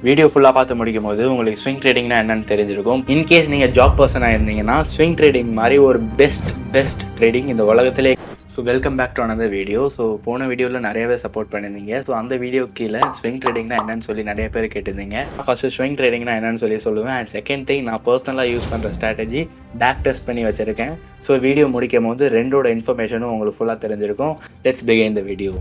Video ஃபுல்லாக பார்த்து முடிக்கும் போது உங்களுக்கு ஸ்விங் ட்ரேடிங்னா என்னன்னு தெரிஞ்சிருக்கும். இன்கேஸ் நீங்கள் ஜாப் பர்சனாக இருந்தீங்கன்னா ஸ்விங் ட்ரேடிங் மாதிரி ஒரு பெஸ்ட் ட்ரேடிங் இந்த உலகத்திலே. So welcome back to another video. So போன வீடியோவில் நிறையவே சப்போர்ட் பண்ணியிருந்தீங்க. ஸோ அந்த வீடியோ கீழே ஸ்விங் ட்ரேடிங்னா என்னன்னு சொல்லி நிறைய பேர் கேட்டிருந்தீங்க. ஃபஸ்ட்டு ஸ்விங் ட்ரேடிங்னா என்னன்னு சொல்லுவேன். அண்ட் செகண்ட் திங், நான் பர்சனலாக யூஸ் பண்ணுற ஸ்ட்ராட்டஜி பேக் டெஸ்ட் பண்ணி வச்சுருக்கேன். ஸோ வீடியோ முடிக்கும் போது ரெண்டோட இன்ஃபர்மேஷனும் உங்களுக்கு ஃபுல்லாக தெரிஞ்சிருக்கும். Let's begin the video.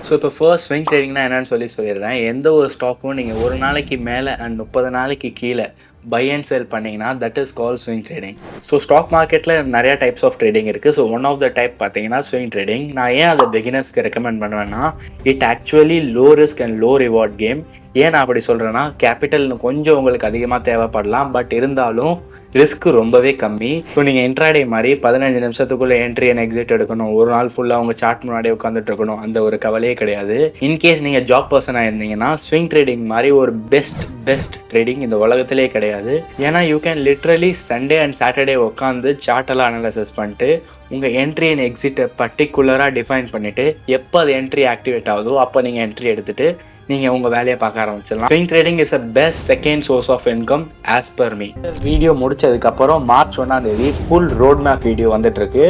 So இப்போ ஃபர்ஸ்ட் ஸ்விங் ட்ரேடிங்னா என்னன்னு சொல்லிடுறேன். எந்த ஒரு ஸ்டாக்கும் நீங்கள் ஒரு நாளைக்கு மேலே அண்ட் 30 நாளைக்கு கீழே பை அண்ட் செல் பண்ணிங்கன்னா that is call swing trading. So stock மார்க்கெட்டில் நிறையா டைப்ஸ் ஆஃப் ட்ரேடிங் இருக்குது. So one of the type பார்த்தீங்கன்னா ஸ்விங் ட்ரேடிங். நான் ஏன் அதை பிகினர்ஸ்க்கு ரெக்கமெண்ட் பண்ணுவேன்னா, it actually low risk and low reward game. ஏன் நான் அப்படி சொல்கிறேன்னா, கேபிட்டல் கொஞ்சம் உங்களுக்கு அதிகமாக தேவைப்படலாம், பட் இருந்தாலும் ரிஸ்க் ரொம்பவே கம்மி. ஸோ நீங்கள் இன்ட்ராடே மாதிரி 15 நிமிஷத்துக்குள்ளே என்ட்ரி அண்ட் எக்ஸிட் எடுக்கணும், ஒரு நாள் ஃபுல்லாக உங்கள் சார்ட் முன்னாடியே உட்காந்துட்டு இருக்கணும், அந்த ஒரு கவலையே கிடையாது. இன்கேஸ் நீங்கள் ஜாப் பர்சனாக இருந்தீங்கன்னா ஸ்விங் ட்ரேடிங் மாதிரி ஒரு பெஸ்ட் ட்ரேடிங் இந்த உலகத்திலே கிடையாது. ஏன்னா you can literally Sunday and Saturday உட்காந்து சார்ட்டெல்லாம் அனலைசிஸ் பண்ணிட்டு உங்கள் என்ட்ரி அண்ட் எக்ஸிட்டை பர்டிகுலராக டிஃபைன் பண்ணிவிட்டு எப்போ அது என்ட்ரி ஆக்டிவேட் ஆகுதோ அப்போ நீங்கள் என்ட்ரி எடுத்துகிட்டு நீங்கள் உங்கள் வேலையை பார்க்க ஆரம்பிச்சிடலாம். Swing trading is a best second source of income as per me. Video முடிச்சதுக்கப்புறம் March 1 full road map video வந்துட்டுருக்கு,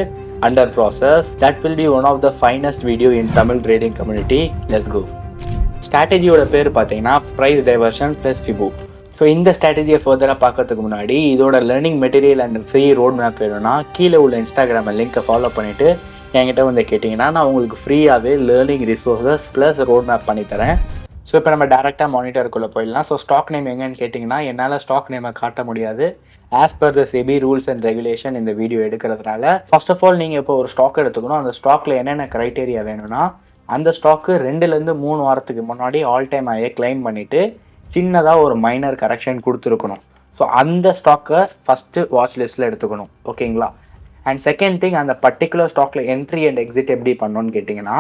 under process. That will be one of the finest video in Tamil trading community. Let's go. ஸ்ட்ராட்டஜியோட பேர் பார்த்தீங்கன்னா price diversion plus fibo. So இந்த ஸ்ட்ராட்டஜியை ஃபர்தராக பார்க்கறதுக்கு முன்னாடி இதோட learning material and free road map வேணும்னா கீழே உள்ள இன்ஸ்டாகிராம் லிங்க்கை ஃபாலோ பண்ணிவிட்டு என்கிட்ட வந்து கேட்டிங்கன்னா நான் உங்களுக்கு ஃப்ரீயாகவே learning resources plus road map பண்ணித்தரேன். ஸோ இப்போ நம்ம டேரெக்டாக மானிட்டருக்குள்ளே போயிடலாம். ஸோ ஸ்டாக் நேம் எங்கன்னு கேட்டிங்கன்னா என்னால் ஸ்டாக் நேமை காட்ட முடியாது as per the SEBI rules and regulation இந்த வீடியோ எடுக்கிறதுனால. ஃபர்ஸ்ட் ஆஃப் ஆல் நீங்கள் இப்போ ஒரு ஸ்டாக் எடுத்துக்கணும். அந்த ஸ்டாக்கில் என்னென்ன க்ரைட்டீரியா வேணும்னா, அந்த ஸ்டாக்கு 2-3 வாரத்துக்கு முன்னாடி ஆல் டைம் ஆகிய கிளைம் பண்ணிவிட்டு சின்னதாக ஒரு மைனர் கரெக்ஷன் கொடுத்துருக்கணும். ஸோ அந்த ஸ்டாக்கை ஃபஸ்ட்டு வாட்ச் லிஸ்ட்டில் எடுத்துக்கணும், ஓகேங்களா? அண்ட் செகண்ட் திங், அந்த பர்டிகுலர் ஸ்டாக்கில் என்ட்ரி அண்ட் எக்ஸிட் எப்படி பண்ணணும்னு கேட்டிங்கன்னா,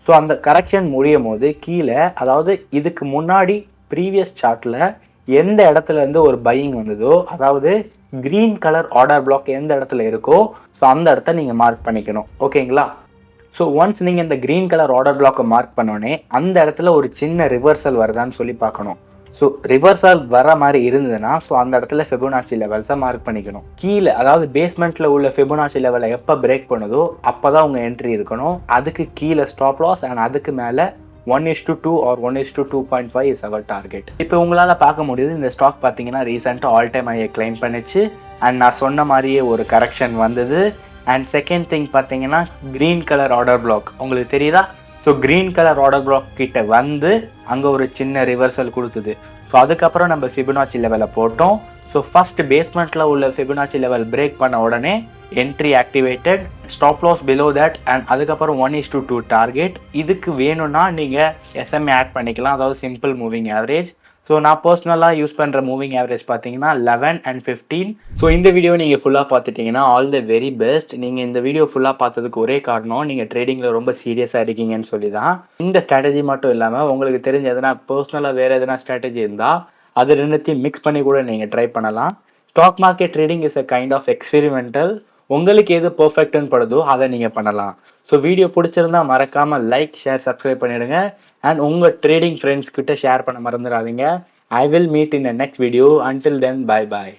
ஸோ அந்த கரெக்ஷன் முடியும் போது கீழே, அதாவது இதுக்கு முன்னாடி ப்ரீவியஸ் சார்ட்டில் எந்த இடத்துலேருந்து ஒரு பையிங் வந்ததோ, அதாவது க்ரீன் கலர் ஆர்டர் பிளாக் எந்த இடத்துல இருக்கோ ஸோ அந்த இடத்த நீங்கள் மார்க் பண்ணிக்கணும், ஓகேங்களா? ஸோ ஒன்ஸ் நீங்கள் இந்த க்ரீன் கலர் ஆர்டர் பிளாக்கை மார்க் பண்ணோடனே அந்த இடத்துல ஒரு சின்ன ரிவர்சல் வருதான்னு சொல்லி பார்க்கணும். ஸோ ரிவர்சல் வர மாதிரி இருந்ததுன்னா ஸோ அந்த இடத்துல ஃபிபோனாச்சி லெவல்ஸை மார்க் பண்ணிக்கணும். கீழே, அதாவது பேஸ்மெண்ட்டில் உள்ள ஃபிபோனாச்சி லெவலை எப்போ பிரேக் பண்ணுதோ அப்போ தான் உங்கள் என்ட்ரி இருக்கணும். அதுக்கு கீழே ஸ்டாப் லாஸ் அண்ட் அதுக்கு மேலே 1:2 ஆர் 1:2.5 இஸ் அவர் டார்கெட். இப்போ உங்களால் பார்க்க முடியுது, இந்த ஸ்டாக் பார்த்தீங்கன்னா ரீசெண்டாக ஆல் டைம் ஐயை கிளைம் பண்ணிச்சு அண்ட் நான் சொன்ன மாதிரியே ஒரு கரெக்ஷன் வந்தது. அண்ட் செகண்ட் திங் பார்த்தீங்கன்னா க்ரீன் கலர் ஆர்டர் பிளாக் உங்களுக்கு தெரியுதா? So green colour order black கிட்ட வந்து அங்கே ஒரு சின்ன ரிவர்சல் கொடுத்துது. ஸோ அதுக்கப்புறம் நம்ம ஃபிபோனாச்சி லெவலை போட்டோம். ஸோ ஃபஸ்ட் பேஸ்மெண்ட்டில் உள்ள ஃபிபோனாச்சி லெவல் பிரேக் பண்ண உடனே entry activated, stop loss below that and அதுக்கப்புறம் 1:2 டார்கெட். இதுக்கு வேணும்னா நீங்கள் எஸ்எம்ஏ ஆட் பண்ணிக்கலாம், அதாவது சிம்பிள் மூவிங் ஆவரேஜ். ஸோ நான் பர்சனலாக யூஸ் பண்ணுற மூவிங் ஆவரேஜ் பார்த்தீங்கன்னா 11 and 15. ஸோ இந்த வீடியோ நீங்கள் ஃபுல்லாக பார்த்துட்டிங்கன்னா ஆல் த வெரி பெஸ்ட். நீங்கள் இந்த வீடியோ ஃபுல்லாக பார்த்ததுக்கு ஒரே காரணம், நீங்கள் ட்ரேடிங்கில் ரொம்ப சீரியஸாக இருக்கீங்கன்னு சொல்லி தான். இந்த ஸ்ட்ராட்டஜி மட்டும் இல்லாமல் உங்களுக்கு தெரிஞ்ச எதனா பர்சனலாக வேறு எதனா ஸ்ட்ராட்டஜி இருந்தால் அது ரெண்டுத்தையும் மிக்ஸ் பண்ணி கூட நீங்கள் ட்ரை பண்ணலாம். Stock market trading is a kind of experimental. உங்களுக்கு எது பர்ஃபெக்ட்னு படுதோ அதை நீங்கள் பண்ணலாம். ஸோ வீடியோ பிடிச்சிருந்தா மறக்காமல் லைக், ஷேர், சப்ஸ்கிரைப் பண்ணிவிடுங்க. அண்ட் உங்கள் ட்ரேடிங் ஃப்ரெண்ட்ஸ் கிட்ட ஷேர் பண்ண மறந்துடாதீங்க. I will meet in a next video. Until then, bye bye.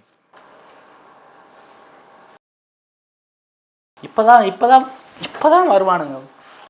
இப்போதான் வருவானுங்க.